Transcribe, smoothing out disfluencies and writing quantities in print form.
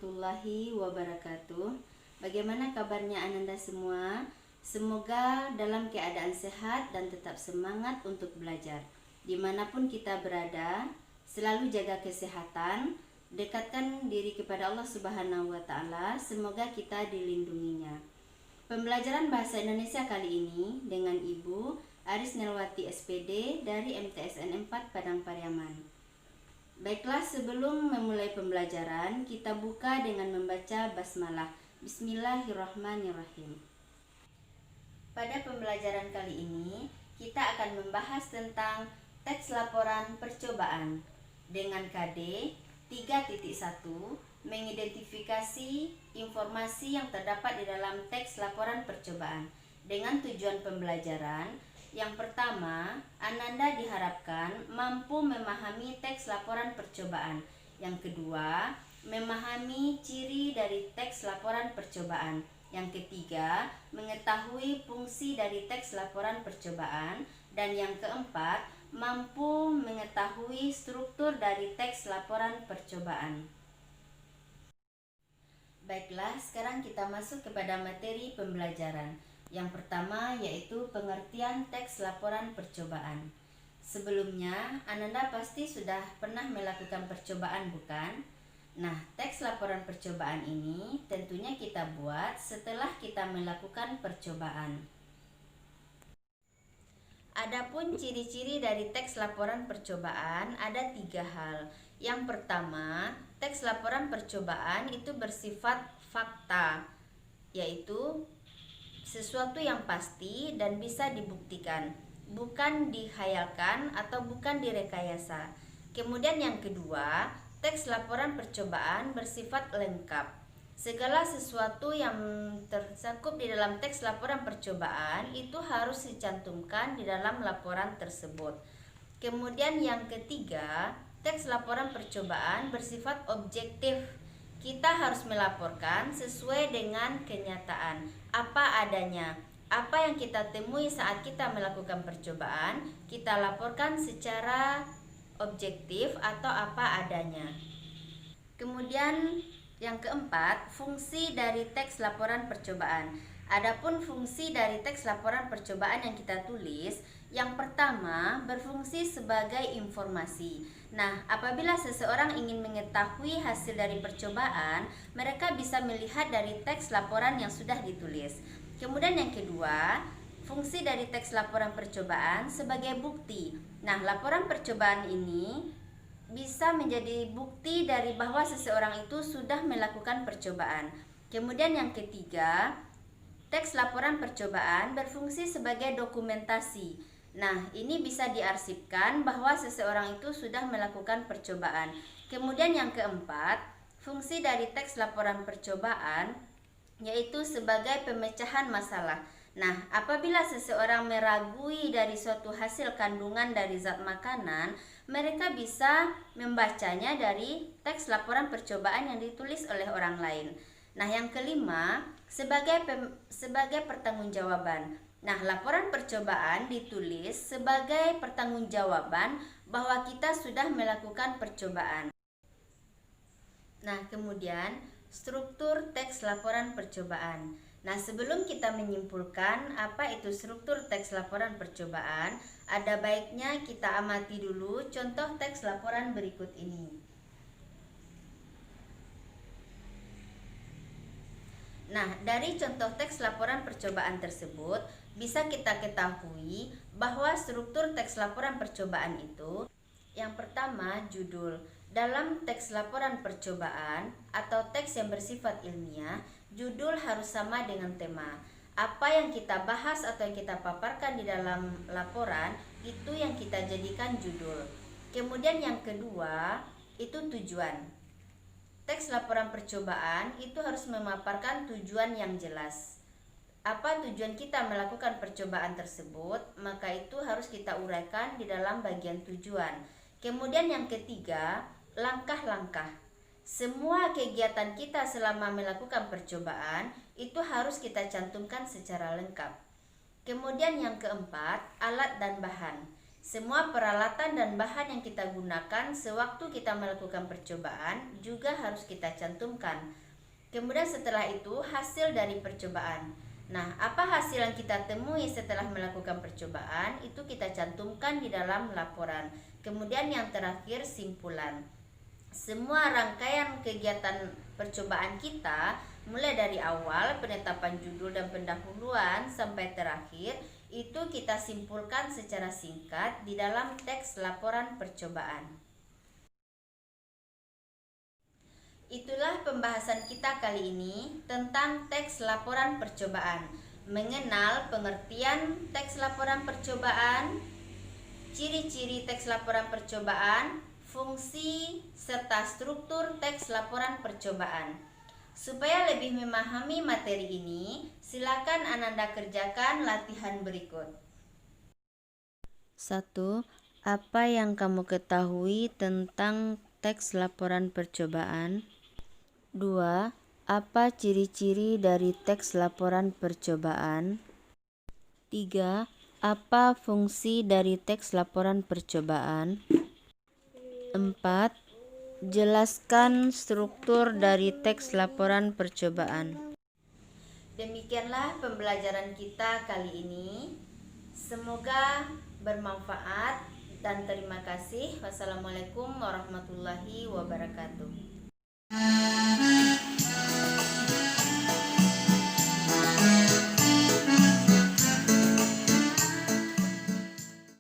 warahmatullahi wabarakatuh. Bagaimana kabarnya Ananda semua? Semoga dalam keadaan sehat dan tetap semangat untuk belajar. Dimanapun kita berada, selalu jaga kesehatan, dekatkan diri kepada Allah Subhanahu wa Ta'ala. Semoga kita dilindunginya. Pembelajaran bahasa Indonesia kali ini dengan Ibu Aris Nelwati SPD dari MTSN 4 Padang Pariaman. Baiklah, sebelum memulai pembelajaran, kita buka dengan membaca basmalah. Bismillahirrahmanirrahim. Pada pembelajaran kali ini, kita akan membahas tentang teks laporan percobaan dengan KD 3.1, mengidentifikasi informasi yang terdapat di dalam teks laporan percobaan. Dengan tujuan pembelajaran, yang pertama, Ananda diharapkan mampu memahami teks laporan percobaan. Yang kedua, memahami ciri dari teks laporan percobaan. Yang ketiga, mengetahui fungsi dari teks laporan percobaan. Dan yang keempat, mampu mengetahui struktur dari teks laporan percobaan. Baiklah, sekarang kita masuk kepada materi pembelajaran. Yang pertama yaitu pengertian teks laporan percobaan. Sebelumnya, Ananda pasti sudah pernah melakukan percobaan, bukan? Nah, teks laporan percobaan ini tentunya kita buat setelah kita melakukan percobaan. Adapun ciri-ciri dari teks laporan percobaan ada 3 hal. Yang pertama, teks laporan percobaan itu bersifat fakta, yaitu sesuatu yang pasti dan bisa dibuktikan, bukan dihayalkan atau bukan direkayasa. Kemudian yang kedua, teks laporan percobaan bersifat lengkap. Segala sesuatu yang tercakup di dalam teks laporan percobaan itu harus dicantumkan di dalam laporan tersebut. Kemudian yang ketiga, teks laporan percobaan bersifat objektif. Kita harus melaporkan sesuai dengan kenyataan, apa adanya. Apa yang kita temui saat kita melakukan percobaan, kita laporkan secara objektif atau apa adanya. Kemudian yang keempat, fungsi dari teks laporan percobaan. Adapun fungsi dari teks laporan percobaan yang kita tulis, yang pertama berfungsi sebagai informasi. Nah, apabila seseorang ingin mengetahui hasil dari percobaan, mereka bisa melihat dari teks laporan yang sudah ditulis. Kemudian yang kedua, fungsi dari teks laporan percobaan sebagai bukti. Nah, laporan percobaan ini bisa menjadi bukti dari bahwa seseorang itu sudah melakukan percobaan. Kemudian yang ketiga, teks laporan percobaan berfungsi sebagai dokumentasi. Nah, ini bisa diarsipkan bahwa seseorang itu sudah melakukan percobaan. Kemudian yang keempat, fungsi dari teks laporan percobaan yaitu sebagai pemecahan masalah. Nah, apabila seseorang meragui dari suatu hasil kandungan dari zat makanan, mereka bisa membacanya dari teks laporan percobaan yang ditulis oleh orang lain. Nah, yang kelima, sebagai pertanggungjawaban. Nah, laporan percobaan ditulis sebagai pertanggungjawaban bahwa kita sudah melakukan percobaan. Nah, kemudian struktur teks laporan percobaan. Nah, sebelum kita menyimpulkan apa itu struktur teks laporan percobaan, ada baiknya kita amati dulu contoh teks laporan berikut ini. Nah, dari contoh teks laporan percobaan tersebut, bisa kita ketahui bahwa struktur teks laporan percobaan itu, yang pertama, judul. Dalam teks laporan percobaan atau teks yang bersifat ilmiah, judul harus sama dengan tema. Apa yang kita bahas atau yang kita paparkan di dalam laporan, itu yang kita jadikan judul. Kemudian yang kedua, itu tujuan. Teks laporan percobaan itu harus memaparkan tujuan yang jelas. Apa tujuan kita melakukan percobaan tersebut, maka itu harus kita uraikan di dalam bagian tujuan. Kemudian yang ketiga, langkah-langkah. Semua kegiatan kita selama melakukan percobaan itu harus kita cantumkan secara lengkap. Kemudian yang keempat, alat dan bahan. Semua peralatan dan bahan yang kita gunakan sewaktu kita melakukan percobaan juga harus kita cantumkan. Kemudian setelah itu hasil dari percobaan. Nah, apa hasil yang kita temui setelah melakukan percobaan itu kita cantumkan di dalam laporan. Kemudian yang terakhir simpulan. Semua rangkaian kegiatan percobaan kita, mulai dari awal penetapan judul dan pendahuluan sampai terakhir, itu kita simpulkan secara singkat di dalam teks laporan percobaan. Itulah pembahasan kita kali ini tentang teks laporan percobaan. Mengenal pengertian teks laporan percobaan, ciri-ciri teks laporan percobaan, fungsi serta struktur teks laporan percobaan. Supaya lebih memahami materi ini, silakan Ananda kerjakan latihan berikut. 1. Apa yang kamu ketahui tentang teks laporan percobaan? 2. Apa ciri-ciri dari teks laporan percobaan? 3. Apa fungsi dari teks laporan percobaan? 4. Jelaskan struktur dari teks laporan percobaan. Demikianlah pembelajaran kita kali ini. Semoga bermanfaat dan terima kasih. Wassalamualaikum warahmatullahi wabarakatuh.